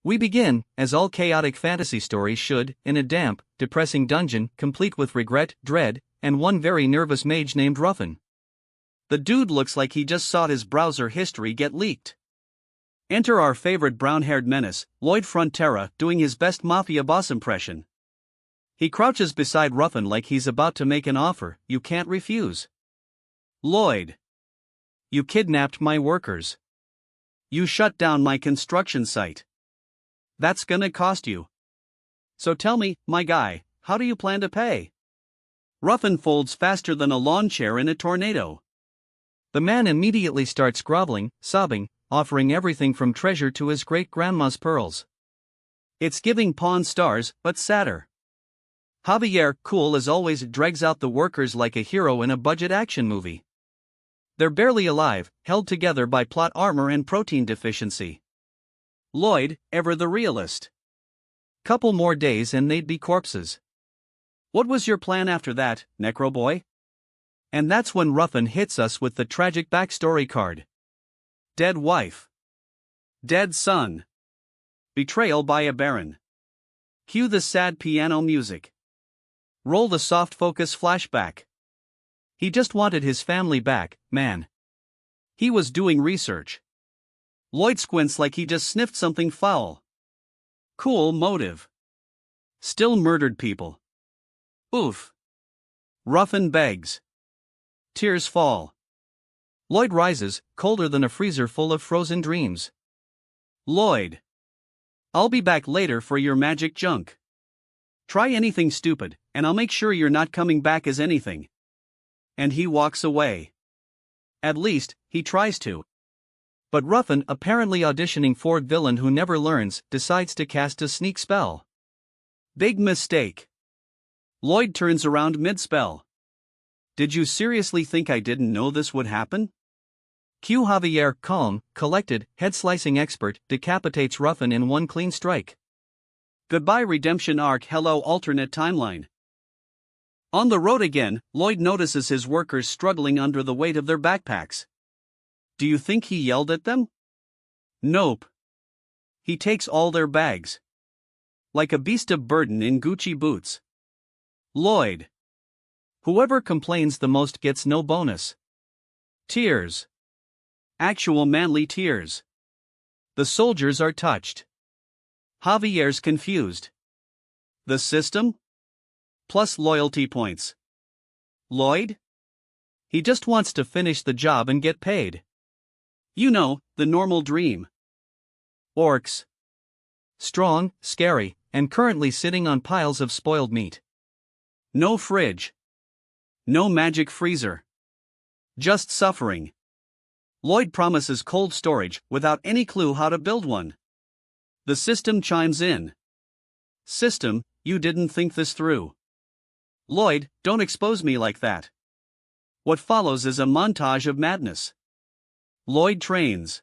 We begin, as all chaotic fantasy stories should, in a damp, depressing dungeon, complete with regret, dread, and one very nervous mage named Ruffin. The dude looks like he just saw his browser history get leaked. Enter our favorite brown-haired menace, Lloyd Frontera, doing his best mafia boss impression. He crouches beside Ruffin like he's about to make an offer you can't refuse. Lloyd. You kidnapped my workers. You shut down my construction site. That's gonna cost you. So tell me, my guy, how do you plan to pay? Ruffin folds faster than a lawn chair in a tornado. The man immediately starts groveling, sobbing, offering everything from treasure to his great-grandma's pearls. It's giving Pawn Stars, but sadder. Javier, cool as always, drags out the workers like a hero in a budget action movie. They're barely alive, held together by plot armor and protein deficiency. Lloyd, ever the realist. Couple more days and they'd be corpses. What was your plan after that, Necro Boy? And that's when Ruffin hits us with the tragic backstory card. Dead wife. Dead son. Betrayal by a baron. Cue the sad piano music. Roll the soft focus flashback. He just wanted his family back, man. He was doing research. Lloyd squints like he just sniffed something foul. Cool motive. Still murdered people. Oof. Ruffin begs. Tears fall. Lloyd rises, colder than a freezer full of frozen dreams. Lloyd. I'll be back later for your magic junk. Try anything stupid, and I'll make sure you're not coming back as anything. And he walks away. At least, he tries to. But Ruffin, apparently auditioning for villain who never learns, decides to cast a sneak spell. Big mistake. Lloyd turns around mid-spell. Did you seriously think I didn't know this would happen? Cue Javier, calm, collected, head-slicing expert, decapitates Ruffin in one clean strike. Goodbye redemption arc. Hello alternate timeline. On the road again, Lloyd notices his workers struggling under the weight of their backpacks. Do you think he yelled at them? Nope. He takes all their bags. Like a beast of burden in Gucci boots. Lloyd. Whoever complains the most gets no bonus. Tears. Actual manly tears. The soldiers are touched. Javier's confused. The system? Plus loyalty points. Lloyd? He just wants to finish the job and get paid. You know, the normal dream. Orcs. Strong, scary, and currently sitting on piles of spoiled meat. No fridge. No magic freezer. Just suffering. Lloyd promises cold storage without any clue how to build one. The system chimes in. System, you didn't think this through. Lloyd, don't expose me like that. What follows is a montage of madness. Lloyd trains.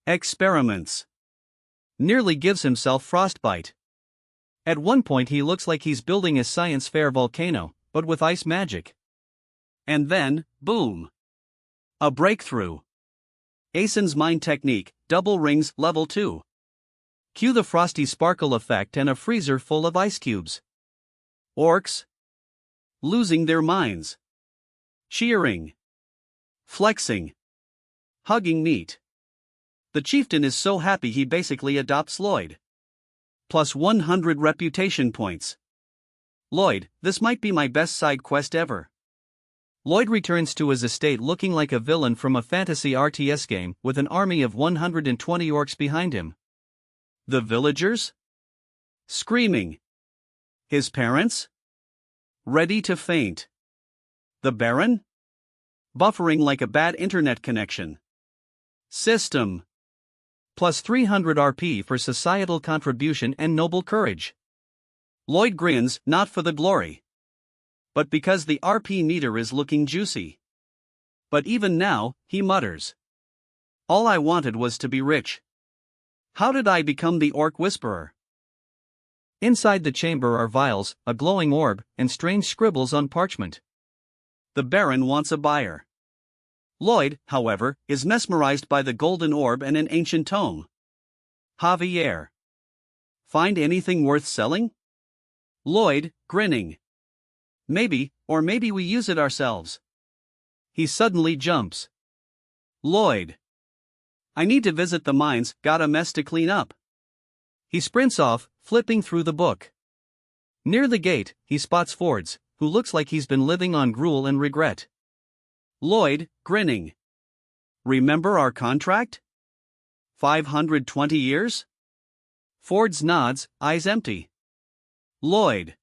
Experiments. Nearly gives himself frostbite. At one point he looks like he's building a science fair volcano, but with ice magic. And then, boom. A breakthrough. Asen's mind technique, double rings, level 2. Cue the frosty sparkle effect and a freezer full of ice cubes. Orcs. Losing their minds. Cheering. Flexing. Hugging meat. The chieftain is so happy he basically adopts Lloyd. Plus 100 reputation points. Lloyd, this might be my best side quest ever. Lloyd returns to his estate looking like a villain from a fantasy RTS game with an army of 120 orcs behind him. The villagers? Screaming. His parents? Ready to faint. The Baron? Buffering like a bad internet connection. System. Plus 300 RP for societal contribution and noble courage. Lloyd grins, not for the glory, but because the RP meter is looking juicy. But even now, he mutters. All I wanted was to be rich. How did I become the Orc Whisperer? Inside the chamber are vials, a glowing orb, and strange scribbles on parchment. The Baron wants a buyer. Lloyd, however, is mesmerized by the golden orb and an ancient tome. Javier. Find anything worth selling? Lloyd, grinning. Maybe, or maybe we use it ourselves. He suddenly jumps. Lloyd. I need to visit the mines, got a mess to clean up. He sprints off, flipping through the book. Near the gate, he spots Fords, who looks like he's been living on gruel and regret. Lloyd, grinning. Remember our contract? 520 years? Fords nods, eyes empty. Lloyd.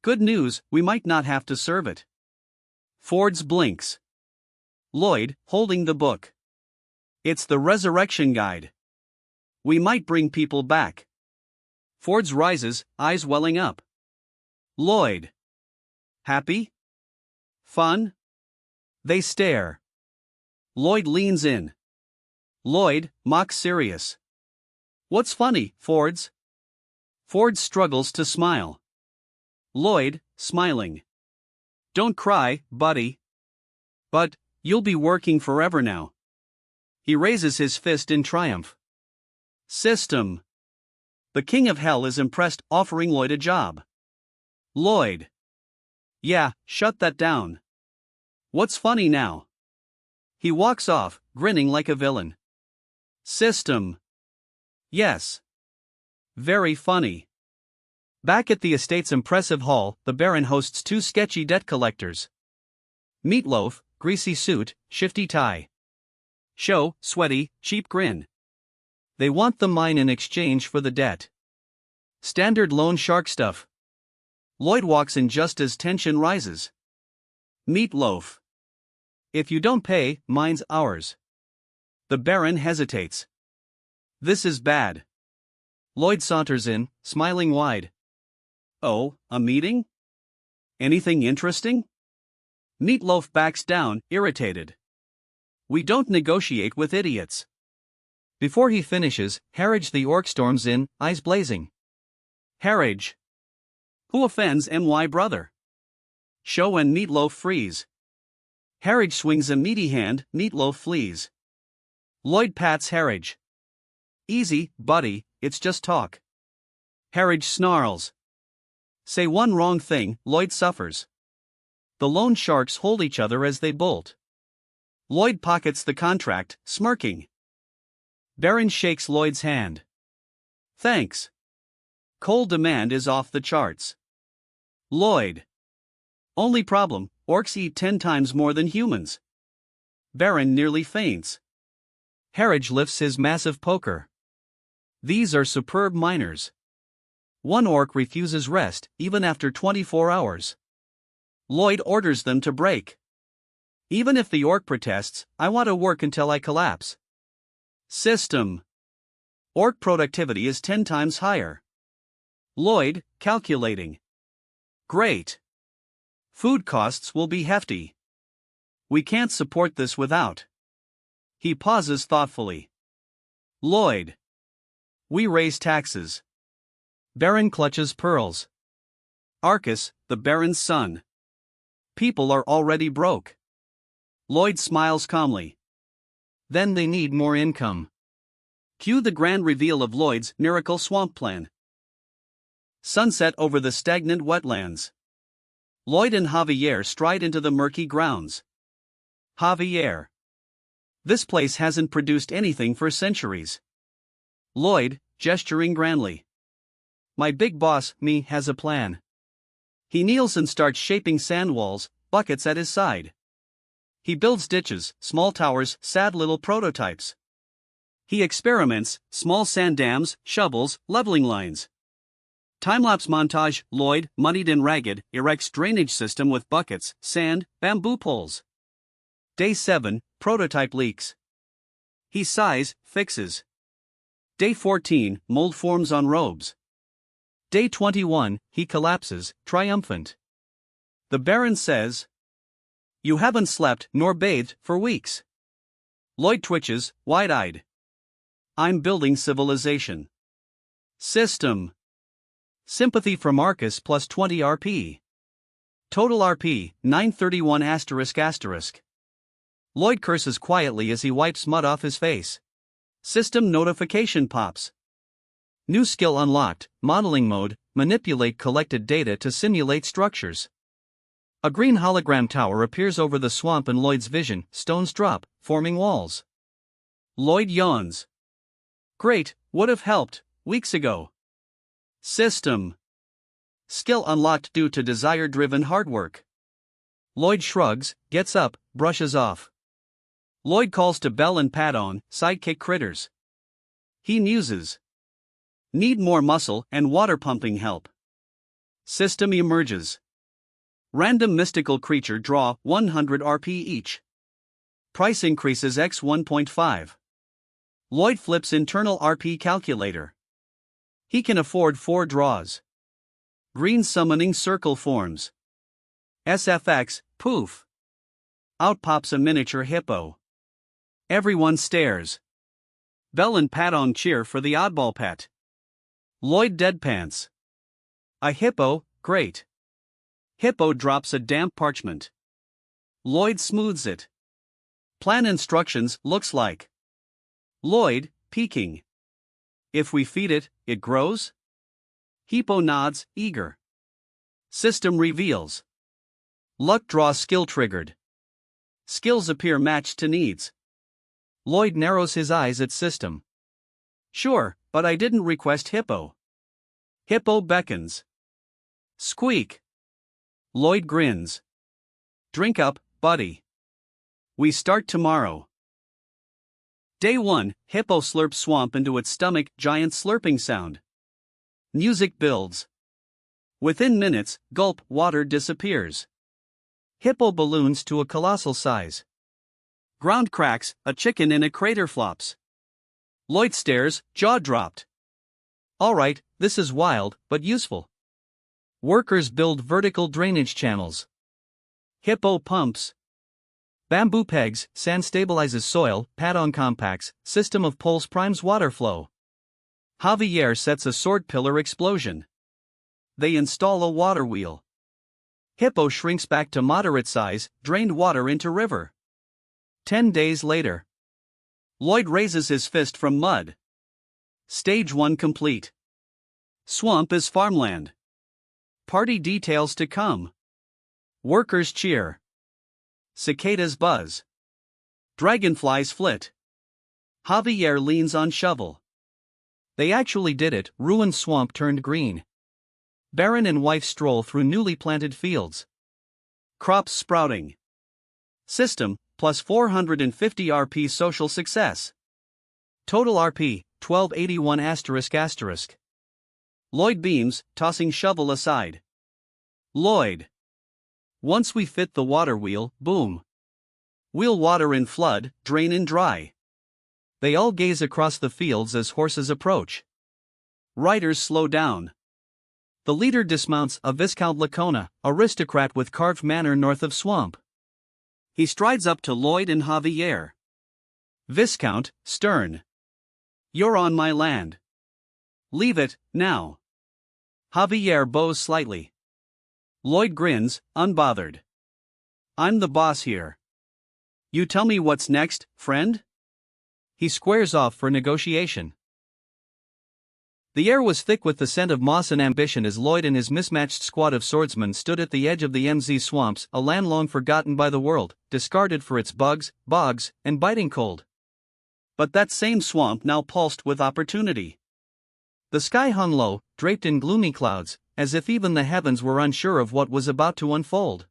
Good news, we might not have to serve it. Fords blinks. Lloyd, holding the book. It's the resurrection guide. We might bring people back. Fords rises, eyes welling up. Lloyd. Happy? Fun? They stare. Lloyd leans in. Lloyd, mock serious. What's funny, Fords? Fords struggles to smile. Lloyd, smiling. Don't cry, buddy. But, you'll be working forever now. He raises his fist in triumph. System. The king of hell is impressed, offering Lloyd a job. Lloyd. Yeah, shut that down. What's funny now? He walks off, grinning like a villain. System. Yes. Very funny. Back at the estate's impressive hall, the Baron hosts two sketchy debt collectors. Meatloaf, greasy suit, shifty tie. Show, sweaty, cheap grin. They want the mine in exchange for the debt. Standard loan shark stuff. Lloyd walks in just as tension rises. Meatloaf. If you don't pay, mine's ours. The Baron hesitates. This is bad. Lloyd saunters in, smiling wide. Oh, a meeting? Anything interesting? Meatloaf backs down, irritated. We don't negotiate with idiots. Before he finishes, Harridge the orc storms in, eyes blazing. Harridge. Who offends my brother? Show and Meatloaf freeze. Harridge swings a meaty hand, Meatloaf flees. Lloyd pats Harridge. Easy, buddy, it's just talk. Harridge snarls. Say one wrong thing, Lloyd suffers. The loan sharks hold each other as they bolt. Lloyd pockets the contract, smirking. Baron shakes Lloyd's hand. Thanks. Coal demand is off the charts. Lloyd. Only problem, orcs eat 10 times more than humans. Baron nearly faints. Harridge lifts his massive poker. These are superb miners. One orc refuses rest, even after 24 hours. Lloyd orders them to break. Even if the orc protests, I want to work until I collapse. System. Orc productivity is 10 times higher. Lloyd, calculating. Great. Food costs will be hefty. We can't support this without. He pauses thoughtfully. Lloyd. We raise taxes. Baron clutches pearls. Arcus, the Baron's son. People are already broke. Lloyd smiles calmly. Then they need more income. Cue the grand reveal of Lloyd's miracle swamp plan. Sunset over the stagnant wetlands. Lloyd and Javier stride into the murky grounds. Javier. This place hasn't produced anything for centuries. Lloyd, gesturing grandly. My big boss, me, has a plan. He kneels and starts shaping sand walls, buckets at his side. He builds ditches, small towers, sad little prototypes. He experiments, small sand dams, shovels, leveling lines. Time-lapse montage, Lloyd, muddied and ragged, erects drainage system with buckets, sand, bamboo poles. Day 7, prototype leaks. He sighs, fixes. Day 14, mold forms on robes. Day 21, he collapses, triumphant. The Baron says, You haven't slept nor bathed for weeks. Lloyd twitches, wide-eyed. I'm building civilization. System. Sympathy from Arcus plus 20 RP. Total RP, 931 ***. Lloyd curses quietly as he wipes mud off his face. System notification pops. New skill unlocked, modeling mode, manipulate collected data to simulate structures. A green hologram tower appears over the swamp in Lloyd's vision, stones drop, forming walls. Lloyd yawns. Great, would have helped, weeks ago. System. Skill unlocked due to desire-driven hard work. Lloyd shrugs, gets up, brushes off. Lloyd calls to Belle and Padon, sidekick critters. He muses. Need more muscle and water pumping help. System emerges. Random mystical creature draw 100 RP each. Price increases x 1.5. Lloyd flips internal RP calculator. He can afford 4 draws. Green summoning circle forms. SFX, poof. Out pops a miniature hippo. Everyone stares. Belle and Padon cheer for the oddball pet. Lloyd deadpants. A hippo, great. Hippo drops a damp parchment. Lloyd smooths it. Plan instructions looks like. Lloyd, peeking. If we feed it, it grows? Hippo nods, eager. System reveals. Luck draw skill triggered. Skills appear matched to needs. Lloyd narrows his eyes at system. Sure, but I didn't request hippo. Hippo beckons. Squeak. Lloyd grins. Drink up, buddy. We start tomorrow. Day 1, hippo slurps swamp into its stomach, giant slurping sound. Music builds. Within minutes, gulp, water disappears. Hippo balloons to a colossal size. Ground cracks, a chicken in a crater flops. Lloyd stares, jaw dropped. Alright, this is wild, but useful. Workers build vertical drainage channels. Hippo pumps. Bamboo pegs, sand stabilizes soil, Padon compacts, system of poles primes water flow. Javier sets a sword pillar explosion. They install a water wheel. Hippo shrinks back to moderate size, drained water into river. 10 days later. Lloyd raises his fist from mud. Stage 1 complete. Swamp is farmland. Party details to come. Workers cheer. Cicadas buzz. Dragonflies flit. Javier leans on shovel. They actually did it, ruined swamp turned green. Baron and wife stroll through newly planted fields. Crops sprouting. System, plus 450 RP social success. Total RP, 1281***. Lloyd beams, tossing shovel aside. Lloyd. Once we fit the water wheel, boom. Wheel water in flood, drain in dry. They all gaze across the fields as horses approach. Riders slow down. The leader dismounts, a Viscount Rakona, aristocrat with carved manor north of swamp. He strides up to Lloyd and Javier. Viscount, stern. You're on my land. Leave it, now. Javier bows slightly. Lloyd grins, unbothered. I'm the boss here. You tell me what's next, friend? He squares off for negotiation. The air was thick with the scent of moss and ambition as Lloyd and his mismatched squad of swordsmen stood at the edge of the MZ swamps, a land long forgotten by the world, discarded for its bugs, bogs, and biting cold. But that same swamp now pulsed with opportunity. The sky hung low, draped in gloomy clouds, as if even the heavens were unsure of what was about to unfold.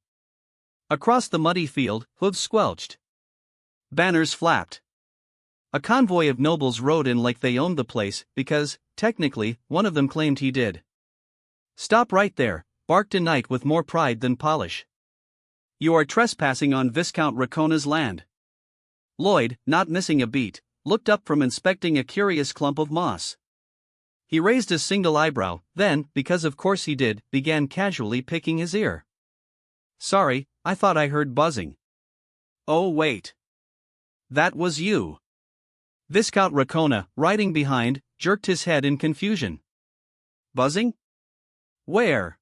Across the muddy field, hooves squelched. Banners flapped. A convoy of nobles rode in like they owned the place, because, technically, one of them claimed he did. Stop right there, barked a knight with more pride than polish. You are trespassing on Viscount Rakona's land. Lloyd, not missing a beat, looked up from inspecting a curious clump of moss. He raised a single eyebrow, then, because of course he did, began casually picking his ear. Sorry, I thought I heard buzzing. Oh wait. That was you. Viscount Rakona, riding behind, jerked his head in confusion. Buzzing? Where?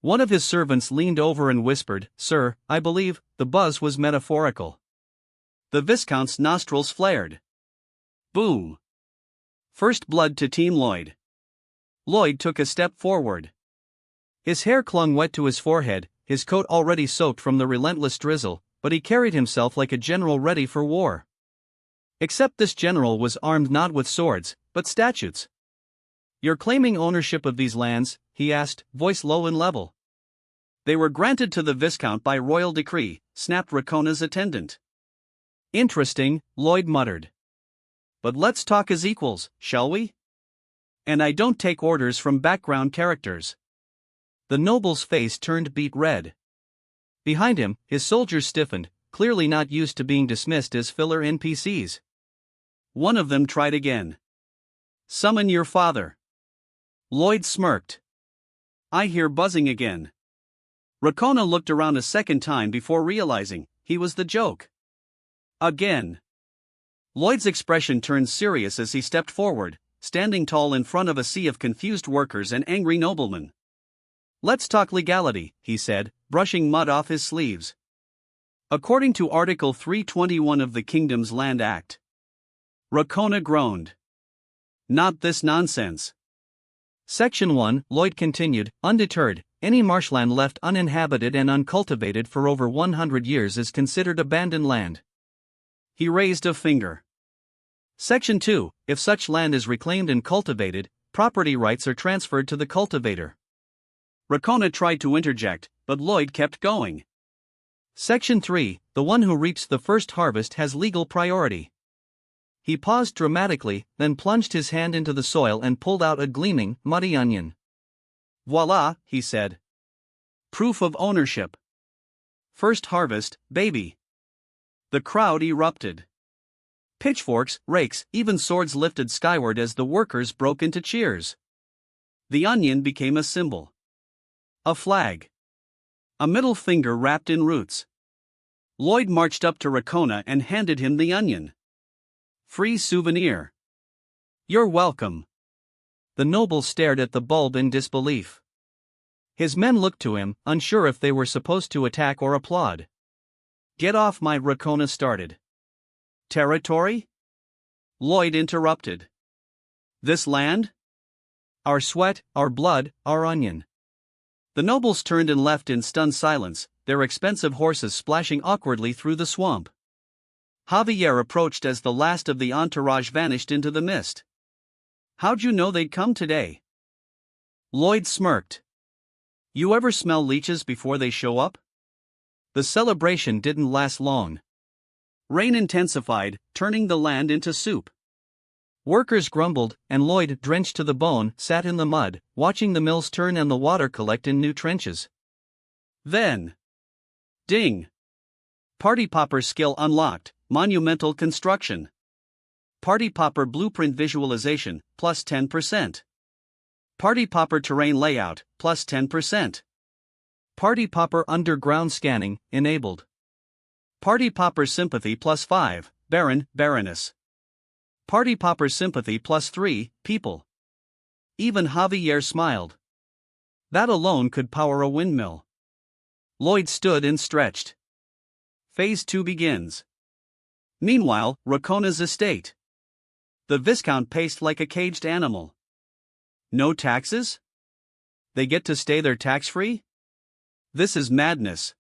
One of his servants leaned over and whispered, Sir, I believe, the buzz was metaphorical. The Viscount's nostrils flared. Boom. First blood to Team Lloyd. Lloyd took a step forward. His hair clung wet to his forehead, his coat already soaked from the relentless drizzle, but he carried himself like a general ready for war. Except this general was armed not with swords, but statutes. "You're claiming ownership of these lands?" he asked, voice low and level. "They were granted to the Viscount by royal decree," snapped Rakona's attendant. "Interesting," Lloyd muttered. "But let's talk as equals, shall we? And I don't take orders from background characters." The noble's face turned beet red. Behind him, his soldiers stiffened, clearly not used to being dismissed as filler NPCs. One of them tried again. "Summon your father." Lloyd smirked. "I hear buzzing again." Rakona looked around a second time before realizing he was the joke. Again. Lloyd's expression turned serious as he stepped forward, standing tall in front of a sea of confused workers and angry noblemen. "Let's talk legality," he said, brushing mud off his sleeves. "According to Article 321 of the Kingdom's Land Act." Rakona groaned. "Not this nonsense." Section 1, Lloyd continued, undeterred, any marshland left uninhabited and uncultivated for over 100 years is considered abandoned land. He raised a finger. Section 2, if such land is reclaimed and cultivated, property rights are transferred to the cultivator. Rakona tried to interject, but Lloyd kept going. Section 3, the one who reaps the first harvest has legal priority. He paused dramatically, then plunged his hand into the soil and pulled out a gleaming, muddy onion. "Voila," he said. "Proof of ownership. First harvest, baby." The crowd erupted. Pitchforks, rakes, even swords lifted skyward as the workers broke into cheers. The onion became a symbol. A flag. A middle finger wrapped in roots. Lloyd marched up to Rakona and handed him the onion. "Free souvenir." "You're welcome." The noble stared at the bulb in disbelief. His men looked to him, unsure if they were supposed to attack or applaud. "Get off my," Rakona started. "Territory?" Lloyd interrupted. "This land? Our sweat, our blood, our onion." The nobles turned and left in stunned silence, their expensive horses splashing awkwardly through the swamp. Javier approached as the last of the entourage vanished into the mist. "How'd you know they'd come today?" Lloyd smirked. "You ever smell leeches before they show up?" The celebration didn't last long. Rain intensified, turning the land into soup. Workers grumbled, and Lloyd, drenched to the bone, sat in the mud, watching the mills turn and the water collect in new trenches. Then, ding! Party Popper skill unlocked, monumental construction. Party Popper blueprint visualization, plus 10%. Party Popper terrain layout, plus 10%. Party Popper underground scanning, enabled. Party Popper sympathy plus 5, Baron, Baroness. Party Popper sympathy plus 3, people. Even Javier smiled. That alone could power a windmill. Lloyd stood and stretched. Phase 2 begins. Meanwhile, Rakona's estate. The Viscount paced like a caged animal. No taxes? They get to stay there tax-free? This is madness.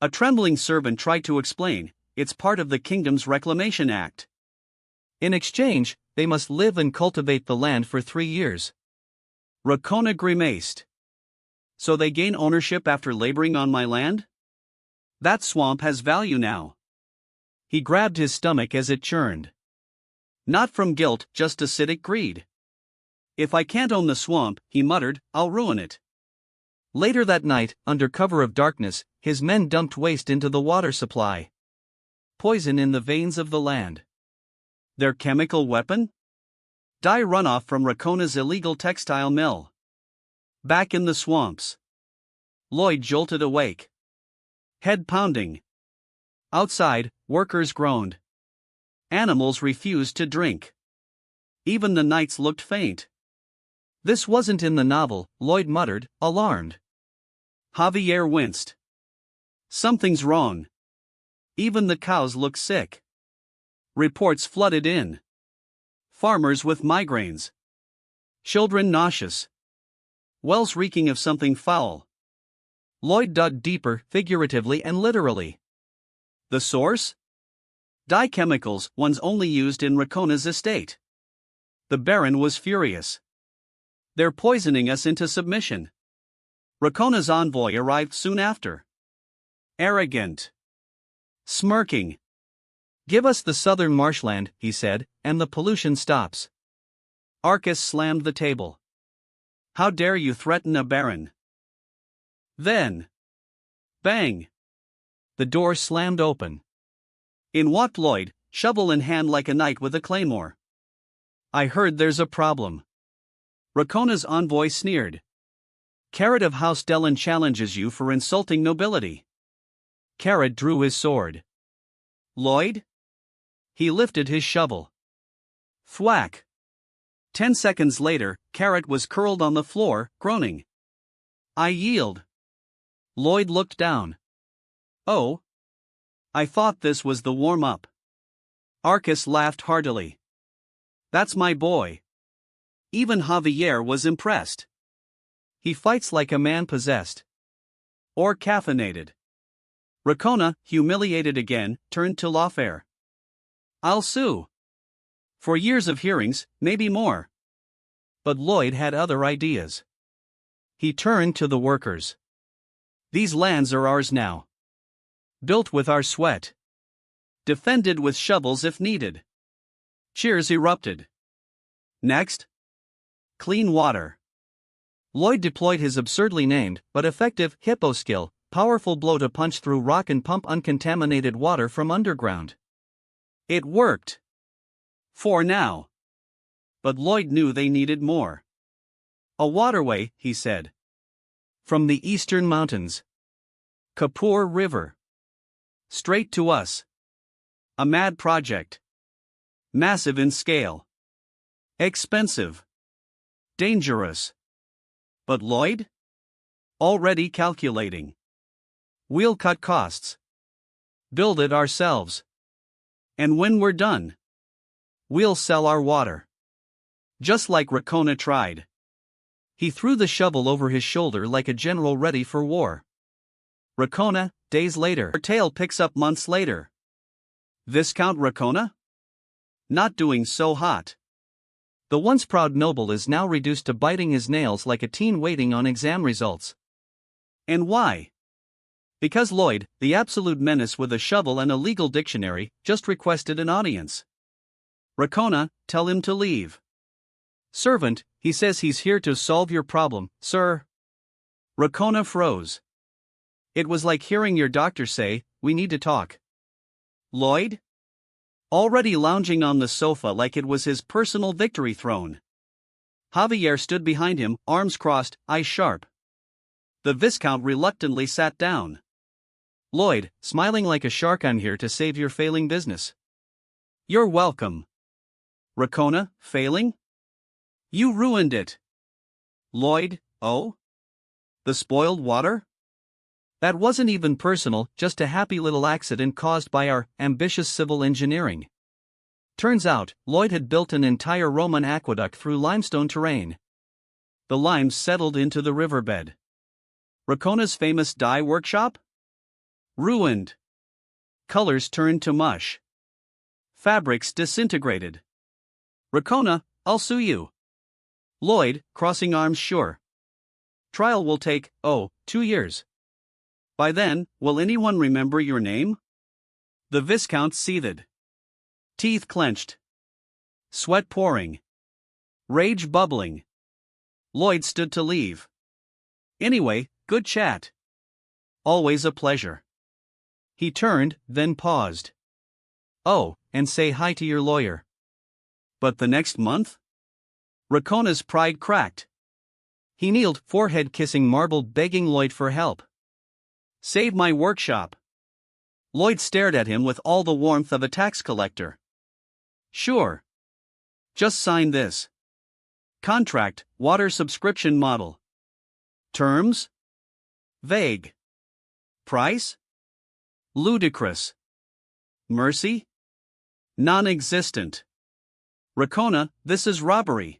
A trembling servant tried to explain, it's part of the kingdom's Reclamation Act. In exchange, they must live and cultivate the land for 3 years. Rakona grimaced. So they gain ownership after laboring on my land? That swamp has value now. He grabbed his stomach as it churned. Not from guilt, just acidic greed. If I can't own the swamp, he muttered, I'll ruin it. Later that night, under cover of darkness, his men dumped waste into the water supply. Poison in the veins of the land. Their chemical weapon? Dye runoff from Rakona's illegal textile mill. Back in the swamps. Lloyd jolted awake. Head pounding. Outside, workers groaned. Animals refused to drink. Even the nights looked faint. This wasn't in the novel, Lloyd muttered, alarmed. Javier winced. Something's wrong. Even the cows look sick. Reports flooded in. Farmers with migraines. Children nauseous. Wells reeking of something foul. Lloyd dug deeper, figuratively and literally. The source? Dye chemicals, ones only used in Rakona's estate. The Baron was furious. They're poisoning us into submission. Rakona's envoy arrived soon after. Arrogant. Smirking. Give us the southern marshland, he said, and the pollution stops. Arcus slammed the table. How dare you threaten a baron? Then. Bang. The door slammed open. In walked Lloyd, shovel in hand like a knight with a claymore. I heard there's a problem. Rakona's envoy sneered. Carrot of House Dellin challenges you for insulting nobility. Carrot drew his sword. Lloyd? He lifted his shovel. Thwack. 10 seconds later, Carrot was curled on the floor, groaning. I yield. Lloyd looked down. Oh. I thought this was the warm-up. Arcus laughed heartily. That's my boy. Even Javier was impressed. He fights like a man possessed. Or caffeinated. Rakona, humiliated again, turned to lawfare. I'll sue. For years of hearings, maybe more. But Lloyd had other ideas. He turned to the workers. These lands are ours now. Built with our sweat. Defended with shovels if needed. Cheers erupted. Next. Clean water. Lloyd deployed his absurdly named, but effective, hippo skill, powerful blow to punch through rock and pump uncontaminated water from underground. It worked. For now. But Lloyd knew they needed more. A waterway, he said. From the eastern mountains. Kapoor River. Straight to us. A mad project. Massive in scale. Expensive. Dangerous. But Lloyd? Already calculating. We'll cut costs. Build it ourselves. And when we're done, we'll sell our water. Just like Rakona tried. He threw the shovel over his shoulder like a general ready for war. Rakona, days later. Her tale picks up months later. Viscount Rakona? Not doing so hot. The once proud noble is now reduced to biting his nails like a teen waiting on exam results. And why? Because Lloyd, the absolute menace with a shovel and a legal dictionary, just requested an audience. Rakona, tell him to leave. Servant, he says he's here to solve your problem, sir. Rakona froze. It was like hearing your doctor say, we need to talk. Lloyd? Already lounging on the sofa like it was his personal victory throne. Javier stood behind him, arms crossed, eyes sharp. The Viscount reluctantly sat down. Lloyd, smiling like a shark, I'm here to save your failing business. You're welcome. Rakona, failing? You ruined it. Lloyd, oh? The spoiled water? That wasn't even personal, just a happy little accident caused by our ambitious civil engineering. Turns out, Lloyd had built an entire Roman aqueduct through limestone terrain. The limes settled into the riverbed. Rakona's famous dye workshop? Ruined. Colors turned to mush. Fabrics disintegrated. Rakona, I'll sue you. Lloyd, crossing arms, sure. Trial will take, 2 years. By then, will anyone remember your name? The Viscount seethed. Teeth clenched. Sweat pouring. Rage bubbling. Lloyd stood to leave. Anyway, good chat. Always a pleasure. He turned, then paused. Oh, and say hi to your lawyer. But the next month? Rakona's pride cracked. He kneeled, forehead kissing marble, begging Lloyd for help. Save my workshop. Lloyd stared at him with all the warmth of a tax collector. Sure. Just sign this. Contract, water subscription model. Terms? Vague. Price? Ludicrous. Mercy? Non-existent. Rakona, this is robbery.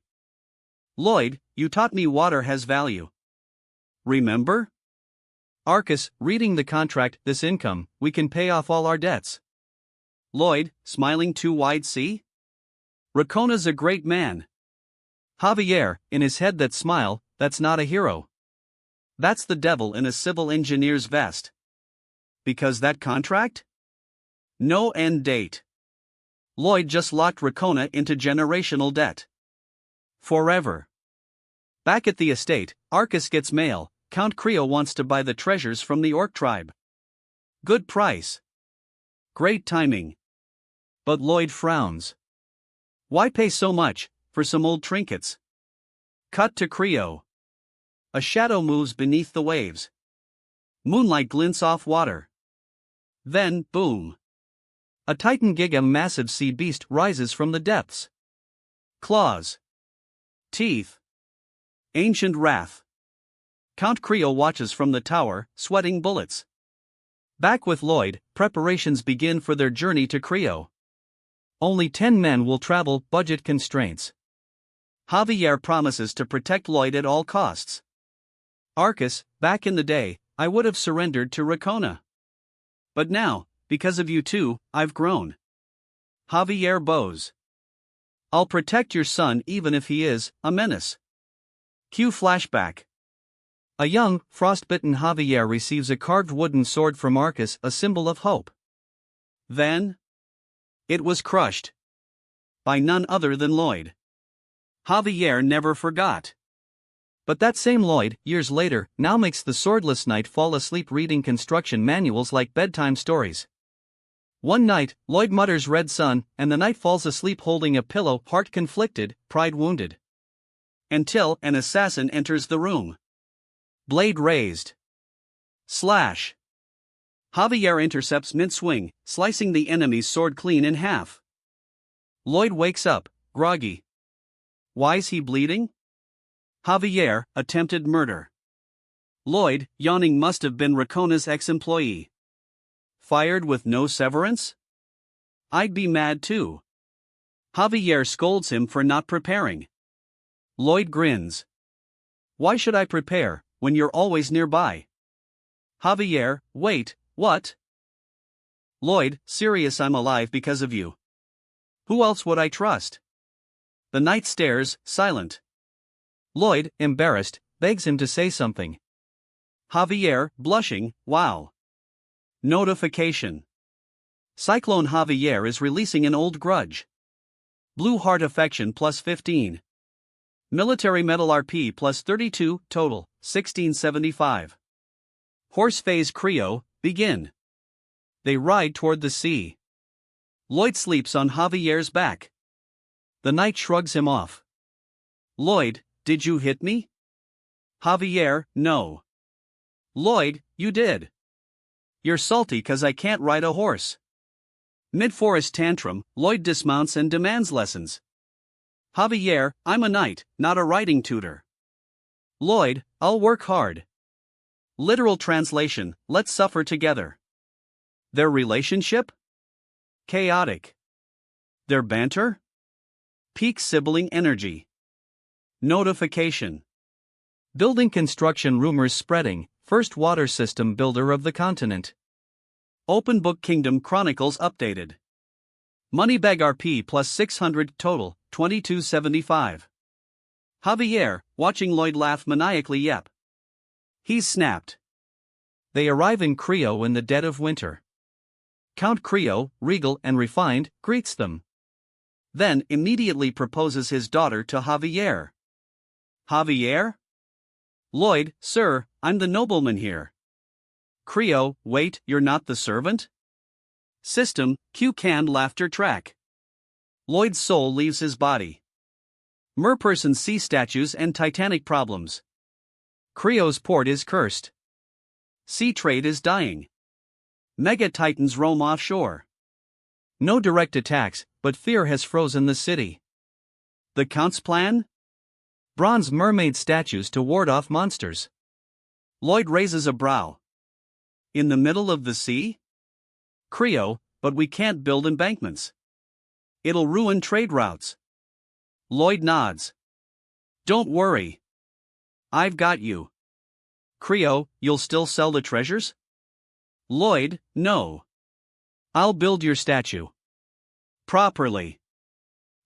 Lloyd, you taught me water has value. Remember? Arcus, reading the contract, this income, we can pay off all our debts. Lloyd, smiling too wide, see? Rakona's a great man. Javier, in his head, that smile, that's not a hero. That's the devil in a civil engineer's vest. Because that contract? No end date. Lloyd just locked Rakona into generational debt. Forever. Back at the estate, Arcus gets mail. Count Creo wants to buy the treasures from the orc tribe. Good price. Great timing. But Lloyd frowns. Why pay so much for some old trinkets? Cut to Creo. A shadow moves beneath the waves. Moonlight glints off water. Then, boom. A titan giga massive sea beast rises from the depths. Claws. Teeth. Ancient wrath. Count Creo watches from the tower, sweating bullets. Back with Lloyd, preparations begin for their journey to Creo. Only 10 men will travel, budget constraints. Javier promises to protect Lloyd at all costs. Arcus, back in the day, I would have surrendered to Rakona. But now, because of you two, I've grown. Javier bows. I'll protect your son even if he is a menace. Cue flashback. A young, frostbitten Javier receives a carved wooden sword from Arcus, a symbol of hope. Then, it was crushed. By none other than Lloyd. Javier never forgot. But that same Lloyd, years later, now makes the swordless knight fall asleep reading construction manuals like bedtime stories. One night, Lloyd mutters "Red Sun," and the knight falls asleep holding a pillow, heart conflicted, pride wounded. Until an assassin enters the room. Blade raised. Slash. Javier intercepts mid-swing, slicing the enemy's sword clean in half. Lloyd wakes up, groggy. Why's he bleeding? Javier, attempted murder. Lloyd, yawning, must have been Rakona's ex-employee. Fired with no severance? I'd be mad too. Javier scolds him for not preparing. Lloyd grins. Why should I prepare when you're always nearby? Javier, wait, what? Lloyd, serious, I'm alive because of you. Who else would I trust? The knight stares, silent. Lloyd, embarrassed, begs him to say something. Javier, blushing, wow. Notification. Cyclone Javier is releasing an old grudge. Blue Heart Affection plus 15. Military Medal RP plus 32, total, 1675. Horse Phase Creo, begin. They ride toward the sea. Lloyd sleeps on Javier's back. The knight shrugs him off. Lloyd, did you hit me? Javier, no. Lloyd, you did. You're salty 'cause I can't ride a horse. Mid-forest tantrum, Lloyd dismounts and demands lessons. Javier, I'm a knight, not a riding tutor. Lloyd, I'll work hard. Literal translation, let's suffer together. Their relationship? Chaotic. Their banter? Peak sibling energy. Notification. Building construction rumors spreading, first water system builder of the continent. Open Book Kingdom Chronicles updated. Moneybag RP plus 600, total, 2275. Javier, watching Lloyd laugh maniacally, yep. He's snapped. They arrive in Creo in the dead of winter. Count Creo, regal and refined, greets them. Then immediately proposes his daughter to Javier. Javier? Lloyd, sir, I'm the nobleman here. Creo, wait, you're not the servant? System, cue canned laughter track. Lloyd's soul leaves his body. Merperson sea statues and Titanic problems. Creo's port is cursed. Sea trade is dying. Mega titans roam offshore. No direct attacks, but fear has frozen the city. The Count's plan? Bronze mermaid statues to ward off monsters. Lloyd raises a brow. In the middle of the sea? Creo, but we can't build embankments. It'll ruin trade routes. Lloyd nods. Don't worry. I've got you. Creo, you'll still sell the treasures? Lloyd, no. I'll build your statue. Properly.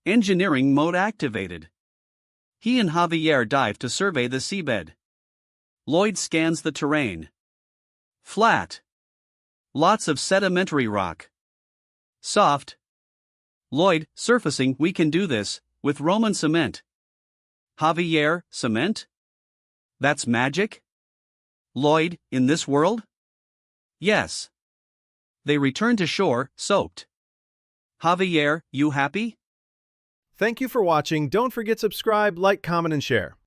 Engineering mode activated. He and Javier dive to survey the seabed. Lloyd scans the terrain. Flat. Lots of sedimentary rock. Soft. Lloyd, surfacing, we can do this, with Roman cement. Javier, cement? That's magic? Lloyd, in this world? Yes. They return to shore, soaked. Javier, you happy? Thank you for watching. Don't forget to subscribe, like, comment, and share.